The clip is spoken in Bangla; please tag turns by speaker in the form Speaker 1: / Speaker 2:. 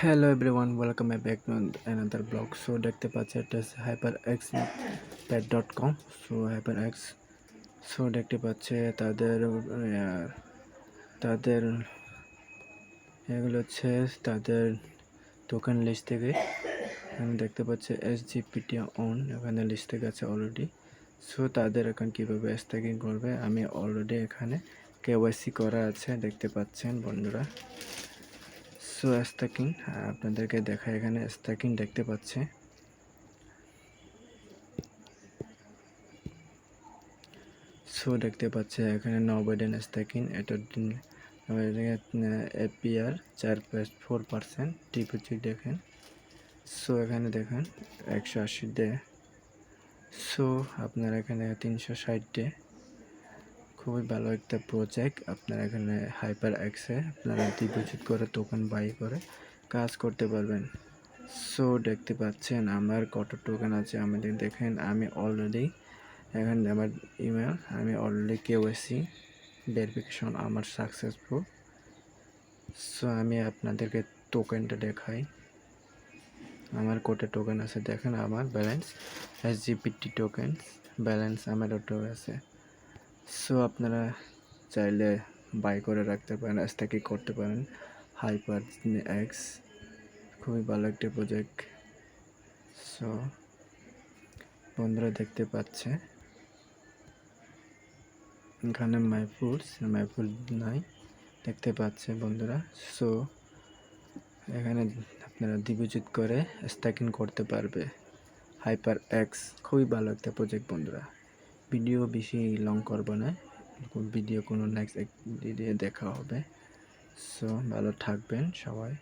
Speaker 1: Hello everyone, welcome back to another blog. So দেখতে পাচ্ছি এটা hyperxpad.com. So hyperx দেখতে পাচ্ছে তাদের এগুলো হচ্ছে তাদের টোকেন লিস্ট থেকে আমি দেখতে পাচ্ছি SGPT অন এখানে লিস্ট থেকে আছে অলরেডি। সো তাদের এখন কীভাবে স্ট্যাকিং করবে আমি অলরেডি এখানে KYC করা আছে দেখতে পাচ্ছেন বন্ধুরা। সো স্ট্যাকিং আপনাদেরকে দেখায় এখানে স্ট্যাকিং দেখতে পাচ্ছে। সো দেখতে পাচ্ছে এখানে নবডেন স্ট্যাকিং এটা APR 4% ডিপোজিট দেখেন। সো এখানে দেখেন 180 ডে। সো আপনার এখানে 360 ডে, খুবই ভালো একটা প্রজেক্ট। আপনারা এখানে HyperX-এ আপনারা ডিপোজিট করে টোকেন বাই করে কাজ করতে পারবেন। সো দেখতে পাচ্ছেন আমার কত টোকেন আছে আমাদের দেখেন। আমি অলরেডি এখানে আমার ইমেল আমি অলরেডি KYC ভেরিফিকেশন আমার সাকসেসফুল। সো আমি আপনাদেরকে টোকেনটা দেখাই। আমার কত টোকেন আছে দেখেন, আমার ব্যালেন্স SGPT টোকেন ব্যালেন্স আমার ওটা আছে। সো আপনারা চাইলে বাই করে রাখতে পারেন, স্ট্যাকিং করতে পারেন। HyperX খুবই ভালো একটা প্রজেক্ট। সো বন্ধুরা দেখতে পাচ্ছে এখানে মাইফুল নাই দেখতে পাচ্ছে বন্ধুরা। সো এখানে আপনারা ডিপোজিট করে স্ট্যাকিং করতে পারবে। HyperX খুবই ভালো একটা প্রজেক্ট বন্ধুরা। ভিডিও বেশি লং করবো না, ভিডিও কোনো নেক্সট ভিডিও দেখা হবে। সো ভালো থাকবেন সবাই।